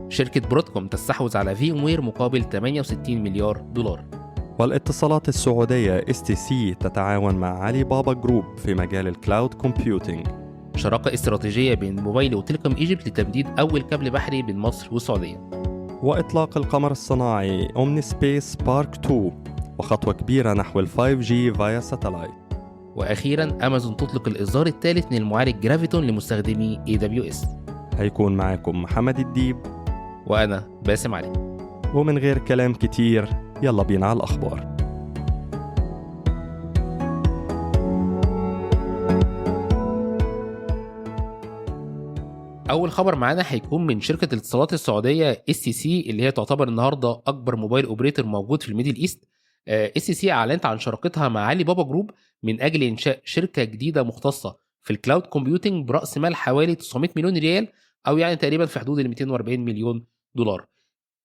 شركة برودكوم تستحوذ على في وير مقابل 68 مليار دولار. والاتصالات السعودية STC تتعاون مع علي بابا جروب في مجال الكلاود كومبيوتينج. شراكة استراتيجية بين موبايل وتيليكوم ايجيبت لتمديد أول كابل بحري بين مصر والسعودية. وإطلاق القمر الصناعي أومني سبيس بارك 2 وخطوة كبيرة نحو ال 5G فايا ساتلايت. وأخيراً أمازون تطلق الإصدار الثالث من المعالج جرافيتون لمستخدمي AWS. هيكون معاكم محمد الديب وأنا باسم علي. ومن غير كلام كتير يلا بينا على الأخبار. أول خبر معانا هيكون من شركة الاتصالات السعودية STC اللي هي تعتبر النهاردة أكبر موبايل أوبريتور موجود في الميدل إيست. STC أعلنت عن شراكتها مع علي بابا جروب من أجل إنشاء شركة جديدة مختصة في الكلاود كومبيوتينج برأس مال حوالي 900 مليون ريال، أو يعني تقريبا في حدود ال 240 مليون دولار.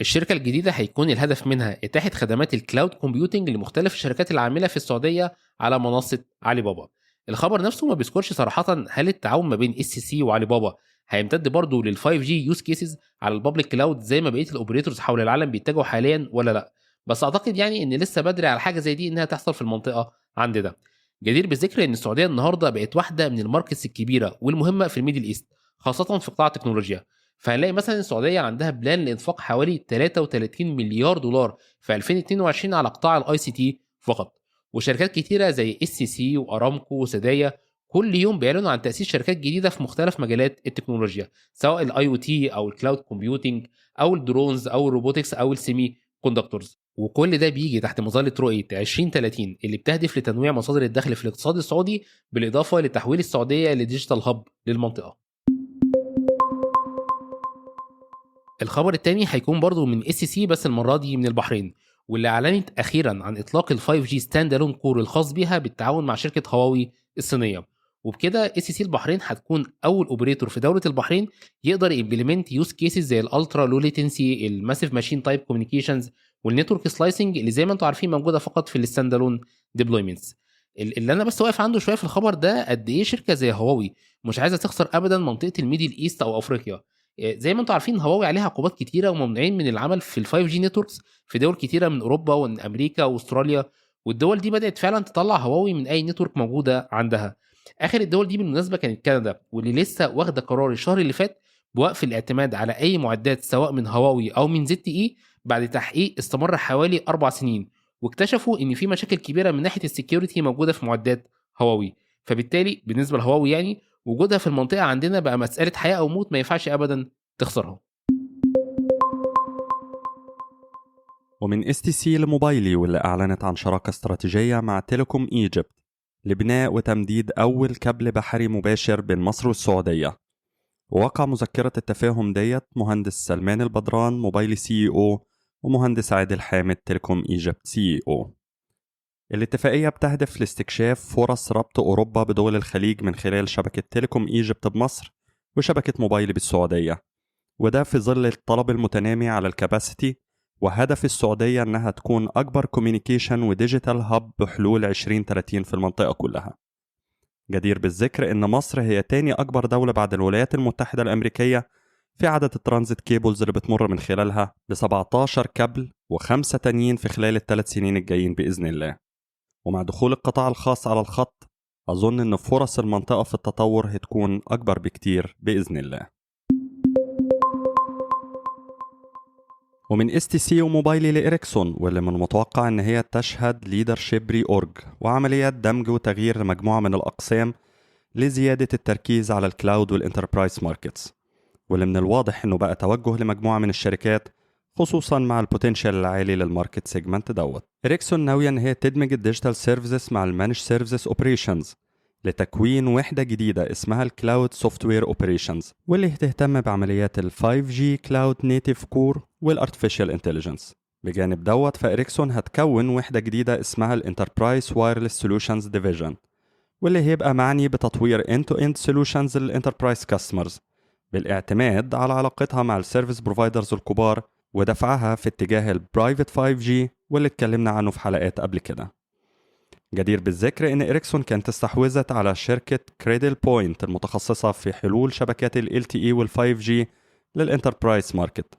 الشركة الجديدة هيكون الهدف منها إتاحة خدمات الكلاود كومبيوتينج لمختلف الشركات العاملة في السعودية على منصة علي بابا. الخبر نفسه ما بيذكرش صراحة هل التعاون ما بين STC وعلي بابا هيمتد برضه لل 5G يوز كيسز على البابليك كلاود زي ما بقيه الاوبريتورز حول العالم بيتجهوا حاليا ولا لا. بس اعتقد يعني ان لسه بدري على حاجه زي دي انها تحصل في المنطقه عندنا. جدير بالذكر ان السعوديه النهارده بقت واحده من الماركتس الكبيره والمهمه في الميدل ايست، خاصه في قطاع التكنولوجيا. فهنلاقي مثلا السعوديه عندها بلان لانفاق حوالي 33 مليار دولار في 2022 على قطاع الاي سي تي فقط. وشركات كتيره زي SCC وارامكو وسدايا كل يوم بيعلنوا عن تأسيس شركات جديدة في مختلف مجالات التكنولوجيا، سواء الاي او تي او الكلاود كومبيوتنج او الدرونز او الروبوتكس او السيمي كوندكتورز. وكل ده بيجي تحت مظلة رؤية 2030 اللي بتهدف لتنويع مصادر الدخل في الاقتصاد السعودي بالإضافة لتحويل السعودية لديجيتال هاب للمنطقة. الخبر الثاني هيكون برضو من SCC بس المرة دي من البحرين، واللي أعلنت أخيرا عن إطلاق ال 5G ستاند الون كور الخاص بيها بالتعاون مع شركة هواوي الصينية. وبكده SCC البحرين هتكون اول اوبريتور في دوله البحرين يقدر يمبلمنت يوز كيسز زي الالترا لو ليتنسي، الماسيف ماشين تايب كوميونيكيشنز، والنتورك سلايسنج اللي زي ما انتم عارفين موجوده فقط في الستاند الون ديبلويمنتس. اللي انا بس واقف عنده شويه في الخبر ده قد ايه شركه زي هواوي مش عايزه تخسر ابدا منطقه الميدل ايست او افريقيا. زي ما انتم عارفين هواوي عليها عقوبات كتيره وممنوعين من العمل في ال 5G نتوركس في دول كتيره من اوروبا ومن امريكا واستراليا، والدول دي بدات فعلا تطلع هواوي من اي نتورك موجوده عندها. اخر الدول دي بالمناسبه كانت كندا، واللي لسه واخده قرار الشهر اللي فات بوقف الاعتماد على اي معدات سواء من هواوي او من ZTE بعد تحقيق استمر حوالي 4 سنين، واكتشفوا ان في مشاكل كبيره من ناحيه السكيورتي موجوده في معدات هواوي. فبالتالي بالنسبه لهواوي يعني وجودها في المنطقه عندنا بقى مساله حياه او موت، ما ينفعش ابدا تخسرها. ومن STC لموبايلي واللي أعلنت عن شراكة استراتيجية مع تيليكوم ايجيبت لبناء وتمديد أول كابل بحري مباشر بين مصر والسعودية. ووقع مذكرة التفاهم ديت مهندس سلمان البدران موبايلي CEO ومهندس عادل حامد تيليكوم ايجيبت CEO. الاتفاقية بتهدف لاستكشاف فرص ربط أوروبا بدول الخليج من خلال شبكة تيليكوم ايجيبت بمصر وشبكة موبايلي بالسعودية، وده في ظل الطلب المتنامي على الكاباسيتي وهدف السعودية أنها تكون أكبر كوميونيكيشن وديجيتال هاب بحلول 2030 في المنطقة كلها. جدير بالذكر أن مصر هي تاني أكبر دولة بعد الولايات المتحدة الأمريكية في عدد الترانزيت كيبلز اللي بتمر من خلالها ب17 كابل و5 تانيين في خلال ال3 سنين الجايين بإذن الله. ومع دخول القطاع الخاص على الخط أظن أن فرص المنطقة في التطور هتكون أكبر بكتير بإذن الله. ومن STC وموبايلي لإريكسون واللي من المتوقع أن هي تشهد ليدرشيب ري أورج وعمليات دمج وتغيير لمجموعة من الأقسام لزيادة التركيز على الكلاود والانتربرايز ماركتس، واللي من الواضح أنه بقى توجه لمجموعة من الشركات خصوصا مع البوتنشال العالي للماركت سيجمنت دوت. إريكسون ناوية أن هي تدمج الديجيتال سيرفيسز مع المانج سيرفيسز اوبريشنز لتكوين وحدة جديدة اسمها الكلاود سوفتوير اوبريشنز، واللي هتهتم بعمليات ال 5G كلاود نيتيف كور والارتفيشال انتليجنس. بجانب دوت فإريكسون هتكون وحدة جديدة اسمها الانتربرايز وايرلس سولوشنز ديفيجن، واللي هيبقى معني بتطوير end-to-end solutions للانتربرايز كاستمرز بالاعتماد على علاقتها مع السيرفيس بروفايدرز الكبار ودفعها في اتجاه البرايفت 5G واللي اتكلمنا عنه في حلقات قبل كده. جدير بالذكر ان إريكسون كانت استحوذت على شركة كريدل بوينت المتخصصة في حلول شبكات ال LTE وال 5G للانتربرايز ماركت،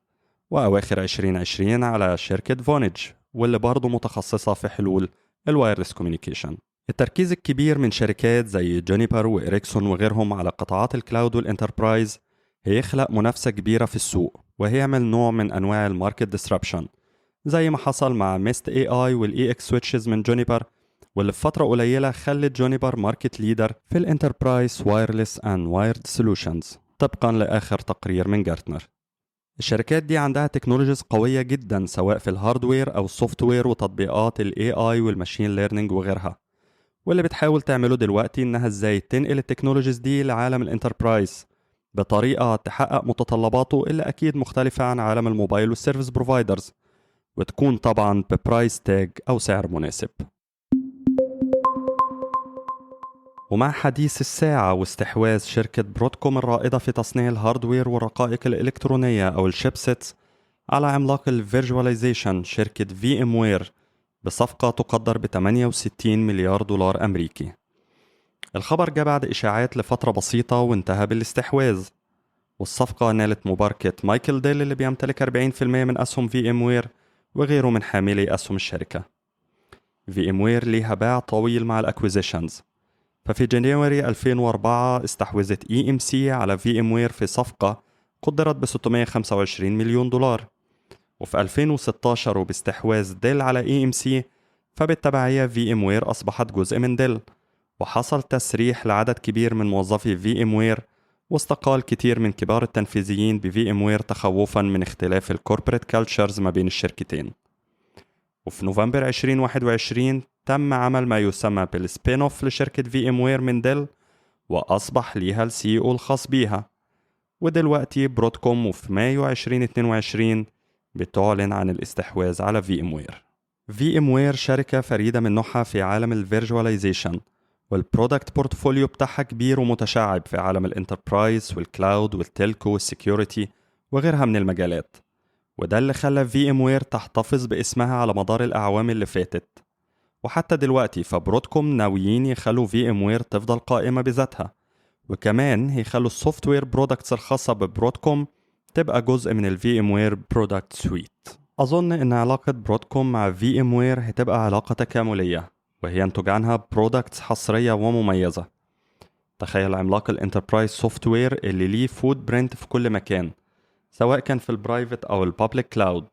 وأواخر 2020 على شركة فونيج واللي برضه متخصصة في حلول الوايرلس كوميونيكيشن. التركيز الكبير من شركات زي جونيبر وإريكسون وغيرهم على قطاعات الكلاود والانتربرايز هيخلق منافسة كبيرة في السوق وهيعمل نوع من أنواع الماركت ديسربشن زي ما حصل مع ميست اي اي والاي اكس سويتشز من جونيبر، واللي في فترة قليلة خلت جونيبر ماركت ليدر في الانتربرايز وايرلس اند وايرد سولوشنز طبقا لآخر تقرير من جارتنر. الشركات دي عندها تكنولوجيز قوية جدا سواء في الهاردوير أو السوفت وير وتطبيقات ال AI والماشين ليرنينج وغيرها، واللي بتحاول تعمله دلوقتي إنها إزاي تنقل التكنولوجيز دي لعالم الانتربرايز بطريقة تحقق متطلباته اللي أكيد مختلفة عن عالم الموبايل والسيرفيس بروفايدرز، وتكون طبعا ببرايس تاج أو سعر مناسب. ومع حديث الساعة واستحواذ شركة برودكوم الرائدة في تصنيع الهاردوير والرقائق الإلكترونية أو الشيبسيتس على عملاق الفيرجواليزيشن شركة في ام وير بصفقة تقدر ب 68 مليار دولار أمريكي. الخبر جاء بعد إشاعات لفترة بسيطة وانتهى بالاستحواذ، والصفقة نالت مباركة مايكل ديل اللي بيمتلك 40% من أسهم في ام وير وغيره من حاملي أسهم الشركة. في ام وير ليها باع طويل مع الأكويزيشنز، ففي جانيوري 2004 استحوذت اي ام سي على في ام وير في صفقة قدرت ب 625 مليون دولار، وفي 2016 وباستحواذ ديل على اي ام سي فبالتبعية في ام وير أصبحت جزء من ديل، وحصل تسريح لعدد كبير من موظفي في ام وير، واستقال كتير من كبار التنفيذيين بفي ام وير تخوفا من اختلاف الكوربريت كالتشرز ما بين الشركتين. وفي نوفمبر 2021 تم عمل ما يسمى بالسبين اوف لشركة في ام وير من ديل، وأصبح ليها السي او الخاص بيها. ودلوقتي برودكوم وفي مايو 2022 بتعلن عن الاستحواذ على في ام وير. في ام وير شركة فريدة من نوعها في عالم الفيرجواليزيشن، والبرودكت بورتفوليو بتاعها كبير ومتشعب في عالم الانتربرايز والكلاود والتلكو والسكيورتي وغيرها من المجالات، وده اللي خلى في ام وير تحتفظ باسمها على مدار الأعوام اللي فاتت. وحتى دلوقتي فبرودكوم ناويين يخلوا في ام وير تفضل قائمة بذاتها، وكمان هيخلوا السوفت وير برودكتس الخاصة ببرودكوم تبقى جزء من الفي ام وير برودكت سويت. أظن إن علاقة برودكوم مع في ام وير هتبقى علاقة تكاملية، وهي ينتج عنها برودكتس حصرية ومميزة. تخيل عملاق الانتربرايز سوفت وير اللي ليه فود برنت في كل مكان سواء كان في البرايفت أو البابليك كلاود،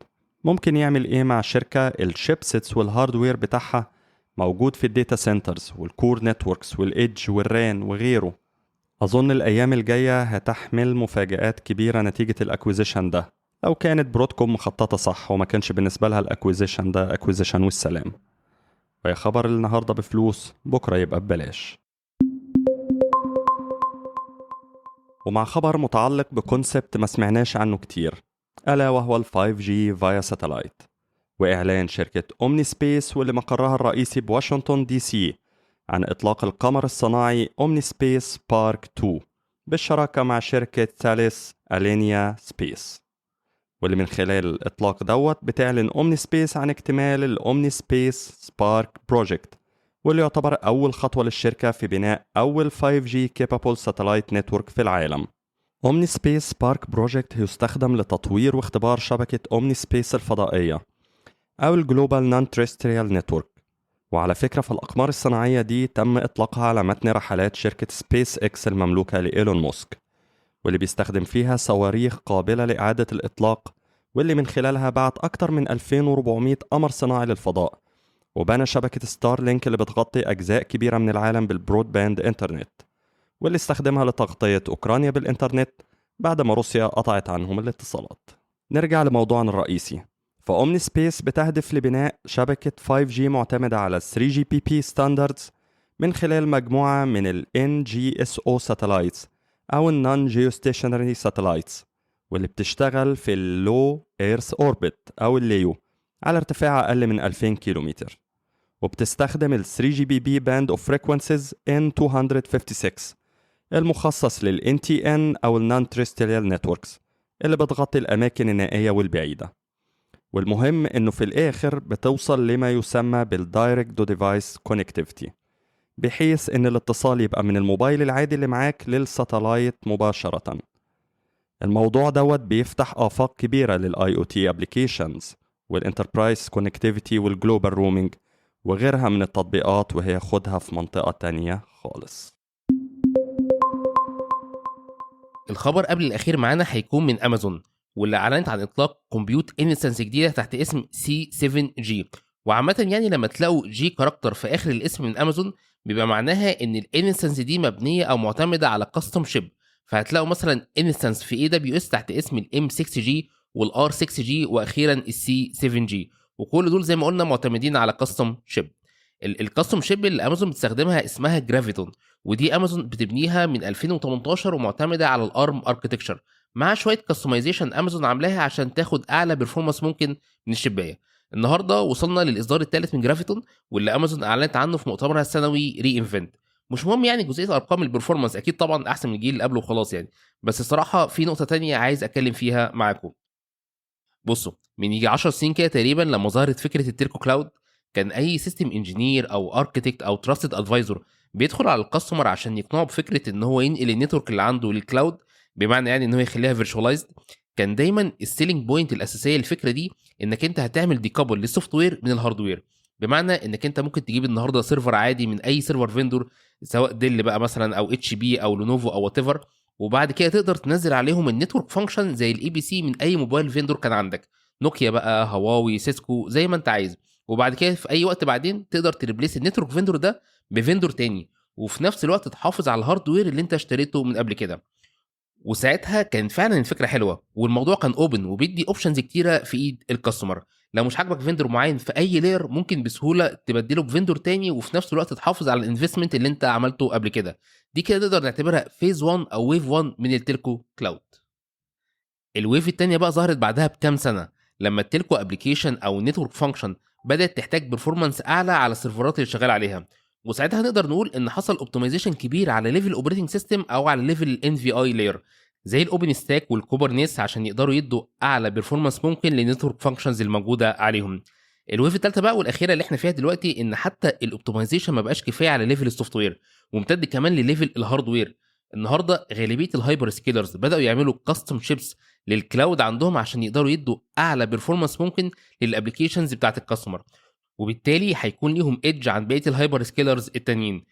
ممكن يعمل إيه مع شركة الشيبسيتس والهاردوير بتاعها موجود في الداتا سنترز والكور نتوركس والإيدج والران وغيره. أظن الأيام الجاية هتحمل مفاجآت كبيرة نتيجة الأكويزيشن ده، لو كانت برودكوم مخططة صح وما كانش بالنسبة لها الأكويزيشن ده أكويزيشن والسلام. ويا خبر النهاردة بفلوس بكرة يبقى ببلاش. ومع خبر متعلق بكونسبت ما سمعناش عنه كتير، ألا وهو ال 5G فايا ساتلايت، وإعلان شركة أومني سبيس واللي مقرها الرئيسي بواشنطن دي سي عن إطلاق القمر الصناعي أومني سبيس بارك 2 بالشراكة مع شركة ثالث ألينيا سبيس، واللي من خلال الإطلاق دوت بتعلن أومني سبيس عن اكتمال الأومني سبيس سبارك بروجكت، واللي يعتبر أول خطوة للشركة في بناء أول 5G capable satellite network في العالم. أومني سبيس سبارك بروجكت هيستخدم لتطوير واختبار شبكة أومني سبيس الفضائية أو الجلوبال نون تريستريال نتورك. وعلى فكرة فالأقمار الصناعية دي تم إطلاقها على متن رحلات شركة سبيس إكس المملوكة لإيلون ماسك، واللي بيستخدم فيها صواريخ قابلة لإعادة الإطلاق، واللي من خلالها بعت أكتر من 2400 قمر صناعي للفضاء، وبنى شبكة ستار لينك اللي بتغطي أجزاء كبيرة من العالم بالبرود باند إنترنت، واللي استخدمها لتغطية أوكرانيا بالإنترنت بعد ما روسيا قطعت عنهم الاتصالات. نرجع لموضوعنا الرئيسي، فأومني سبيس بتهدف لبناء شبكة 5G معتمدة على 3GPP standards من خلال مجموعة من ال NGSO satellites أو ال Non-Geostationary Satellites، واللي بتشتغل في ال Low Earth Orbit أو الليو على ارتفاع أقل من 2000 كيلومتر، وبتستخدم ال 3GPP Band of Frequencies N256 المخصص لل NTN أو ال Non-Terrestrial Networks اللي بتغطي الأماكن النائية والبعيدة. والمهم إنه في الآخر بتوصل لما يسمى بال Direct to Device Connectivity، بحيث إن الاتصال يبقى من الموبايل العادي اللي معاك للساتلايت مباشرة. الموضوع دوت بيفتح آفاق كبيرة للآي او تي ابليكيشنز والانتربرايز كونكتيفيتي والجلوبال رومينج وغيرها من التطبيقات، وهي خدها في منطقة تانية خالص. الخبر قبل الأخير معانا هيكون من أمازون، واللي أعلنت عن إطلاق كمبيوت انستنس جديدة تحت اسم C7G. وعامة يعني لما تلاقوا جي كاركتر في آخر الاسم من أمازون بيبقى معناها إن الانستنس دي مبنية أو معتمدة على كاستم شيب. فهتلاقوا مثلا انستنس في AWS تحت اسم M6G والR6G وأخيرا C7G، وكل دول زي ما قلنا معتمدين على كاستم شيب. الكاستم شيب اللي امازون بتستخدمها اسمها جرافيتون، ودي امازون بتبنيها من 2018 ومعتمده على الارم اركتكتشر مع شويه كاستمايزيشن امازون عاملاها عشان تاخد اعلى بيرفورمانس ممكن من الشبايه. النهارده وصلنا للاصدار الثالث من جرافيتون، واللي امازون اعلنت عنه في مؤتمرها السنوي ري انفنت. مش مهم يعني جزئيه ارقام البرفورمانس، اكيد طبعا احسن من الجيل اللي قبله وخلاص يعني، بس الصراحه في نقطه تانية عايز اتكلم فيها معاكم. بصوا، من يجي 10 سنين كده تقريبا لما ظهرت فكره التيركو كلاود، كان اي سيستم انجينير او اركتكت او تراستد ادفايزر بيدخل على الكاستمر عشان يقنعه بفكره ان هو ينقل النتورك اللي عنده للكلاود، بمعنى يعني ان هو يخليها فيرتشواليزد. كان دايما السيلينج بوينت الاساسيه للفكره دي انك انت هتعمل ديكابل للسوفت وير من الهاردوير، بمعنى انك انت ممكن تجيب النهارده سيرفر عادي من اي سيرفر فيندور، سواء ديل بقى مثلا او اتش بي او لينوفو او وات ايفر، وبعد كده تقدر تنزل عليهم النتورك فانكشن زي الاي بي سي من اي موبايل فيندور كان عندك، نوكيا بقى، هواوي، سيسكو، زي ما انت عايز. وبعد كده في اي وقت بعدين تقدر تريبليس النتورك فيندور ده بفيندور تاني، وفي نفس الوقت تحافظ على الهاردوير اللي انت اشتريته من قبل كده. وساعتها كانت فعلا الفكره حلوه، والموضوع كان اوبن وبيدي اوبشنز كتيره في ايد الكاستمر. لو مش عاجبك فيندور معين في اي لاير ممكن بسهوله تبدله بفيندور تاني، وفي نفس الوقت تحافظ على الانفستمنت اللي انت عملته قبل كده. دي كده تقدر نعتبرها فيز 1 او ويف 1 من التلكو كلاود. الويف التانية بقى ظهرت بعدها بكام سنة، لما التلكو ابلكيشن او نتورك فانكشن بدأت تحتاج برفورمانس اعلى على السيرفرات اللي شغال عليها. وساعتها نقدر نقول ان حصل اوبتمايزيشن كبير على ليفل اوبريتنج سيستم او على ليفل الان في اي لاير زي الاوبن ستاك والكوبرنيتس عشان يقدروا يدوا اعلى برفورمانس ممكن للنتورك فانكشنز الموجوده عليهم. الويف الثالثه بقى والاخيره اللي احنا فيها دلوقتي ان حتى الاوبتمايزيشن ما بقاش كفايه على ليفل السوفت وير، وامتد كمان لليفل الهاردوير. النهارده غالبيه الهايبر سكيلرز بداوا يعملوا كاستم شيبس للكلاود عندهم عشان يقدروا يدوا اعلى بيرفورمانس ممكن للابلكيشنز بتاعت الكاستمر، وبالتالي هيكون ليهم ايدج عن بقيه الهايبر سكيلرز التانيين.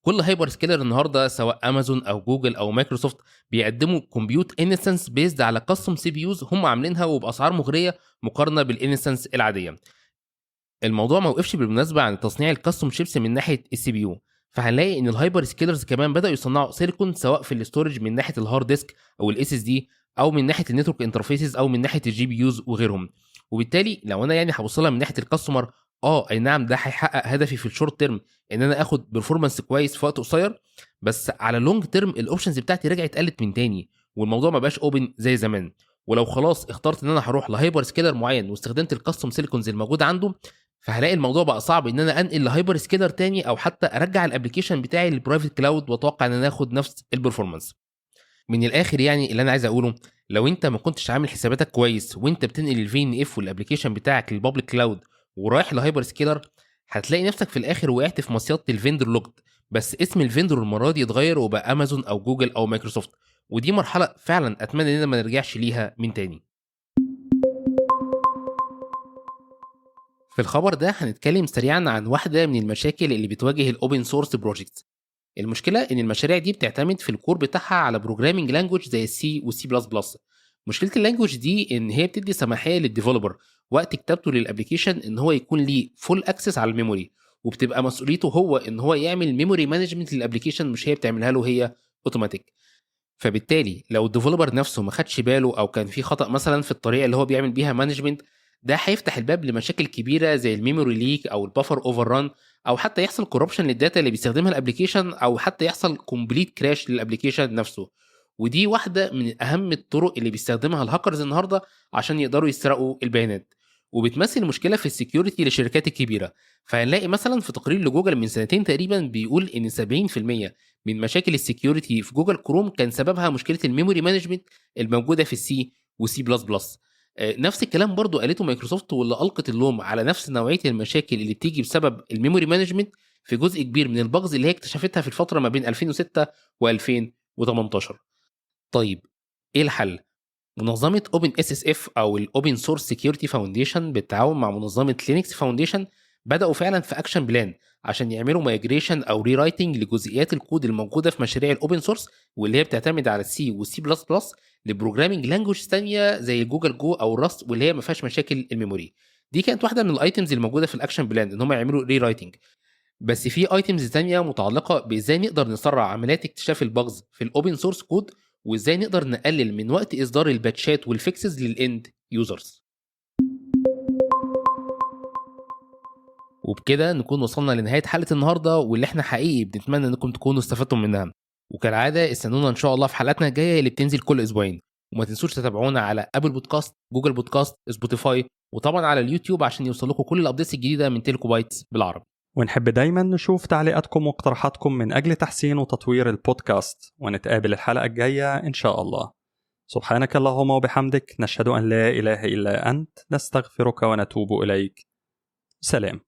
كل هايبر سكيلر النهارده سواء امازون او جوجل او مايكروسوفت بيقدموا كومبيوت انستنس بيزد على كاستم سي بي يوز هم عاملينها وباسعار مغريه مقارنه بالانستنس العاديه. الموضوع ما وقفش بالمناسبه عن تصنيع الكاستم شيبس من ناحيه السي بي يو، فهنلاقي ان الهايبر سكيلرز كمان بداوا يصنعوا سيليكون سواء في الاستورج من ناحيه الهارد ديسك او الاس اس دي، او من ناحيه النتورك انترفيسز او من ناحيه الجي بي يوز وغيرهم. وبالتالي لو انا يعني هبص من ناحيه الكاستمر، اي نعم ده هيحقق هدفي في الشورت تيرم ان انا اخد بيرفورمانس كويس في وقت قصير، بس على اللونج تيرم الاوبشنز بتاعتي رجعت قلت من تاني، والموضوع ما بقاش اوبن زي زمان. ولو خلاص اخترت ان انا هروح لهايبر سكيلر معين واستخدمت الكاستم سيليكونز الموجوده عنده، فهلاقي الموضوع بقى صعب ان انا انقل لهايبر سكيلر تاني او حتى ارجع الابلكيشن بتاعي للبرايفت كلاود واتوقع ان انا اخد نفس البرفورمانس. من الاخر يعني اللي انا عايز اقوله، لو انت ما كنتش عامل حساباتك كويس وانت بتنقل الفي ان اف والابلكيشن بتاعك للبابليك كلاود ورايح لهايبر سكيلر، هتلاقي نفسك في الاخر وقعت في مصيده الفيندور لوجد، بس اسم الفيندور المره دي اتغير وبقى امازون او جوجل او مايكروسوفت، ودي مرحله فعلا اتمنى اننا ما نرجعش ليها من تاني. في الخبر ده هنتكلم سريعا عن واحده من المشاكل اللي بتواجه الاوبن سورس بروجكتس. المشكله ان المشاريع دي بتعتمد في الكور بتاعها على بروجرامنج لانجوج زي السي والسي بلس بلس. مشكله اللانجوج دي ان هي بتدي سماحيه للديفلوبر وقت كتابته للابلكيشن ان هو يكون ليه فول اكسس على الميموري، وبتبقى مسؤوليته هو ان هو يعمل ميموري مانجمنت للابلكيشن، مش هي بتعملها له هي اوتوماتيك. فبالتالي لو الديفلوبر نفسه ما خدش باله او كان في خطا مثلا في الطريقه اللي هو بيعمل بيها مانجمنت، ده هيفتح الباب لمشاكل كبيره زي الميموري ليك او البفر اوفر ران، او حتى يحصل كوربشن للداتا اللي بيستخدمها الابلكيشن، او حتى يحصل كومبليت كراش للابلكيشن نفسه. ودي واحده من اهم الطرق اللي بيستخدمها الهاكرز النهارده عشان يقدروا يسرقوا البيانات، وبتمثل مشكله في السكيورتي للشركات الكبيره. فهنلاقي مثلا في تقرير لجوجل من سنتين تقريبا بيقول ان 70% من مشاكل السكيورتي في جوجل كروم كان سببها مشكله الميموري مانجمنت الموجوده في السي وسي بلس بلس. نفس الكلام برضو قالته مايكروسوفت، واللي ألقت اللوم على نفس نوعية المشاكل اللي بتيجي بسبب الميموري مانجمنت في جزء كبير من البجز اللي هي اكتشفتها في الفترة ما بين 2006 و2018. طيب إيه الحل؟ منظمة OpenSSF أو ال Open Source Security Foundation بالتعاون مع منظمة Linux Foundation بدأوا فعلا في أكشن بلان عشان يعملوا مايجريشن أو ريرايتنج لجزئيات الكود الموجودة في مشاريع الأوبن سورس واللي هي بتعتمد على السي والسي بلس بلس لبروجرامينج لانجوج ثانية زي جوجل جو أو الراست واللي هي ما فيهاش مشاكل الميموري. دي كانت واحدة من الايتمز الموجودة في الأكشن بلان إن هم يعملوا ريرايتنج. بس في ايتمز تانية متعلقة بإزاي نقدر نسرع عمليات اكتشاف الباجز في الأوبن سورس كود وإزاي نقدر نقلل من وقت إصدار الباتشات والفيكسز للإند يوزرز. وبكده نكون وصلنا لنهاية حلقة النهاردة واللي احنا حقيقي بنتمنى انكم تكونوا استفدتم منها. وكالعادة استنونا ان شاء الله في حلقاتنا الجاية اللي بتنزل كل اسبوعين. وما تنسوش تتابعونا على ابل بودكاست، جوجل بودكاست، سبوتيفاي، وطبعا على اليوتيوب عشان يوصلكم كل الابديتس الجديدة من تيلكو بايتس بالعربي. ونحب دايما نشوف تعليقاتكم واقتراحاتكم من أجل تحسين وتطوير البودكاست، ونتقابل الحلقة الجاية إن شاء الله. سبحانك اللهم وبحمدك، نشهد أن لا إله إلا أنت، نستغفرك ونتوب إليك. سلام.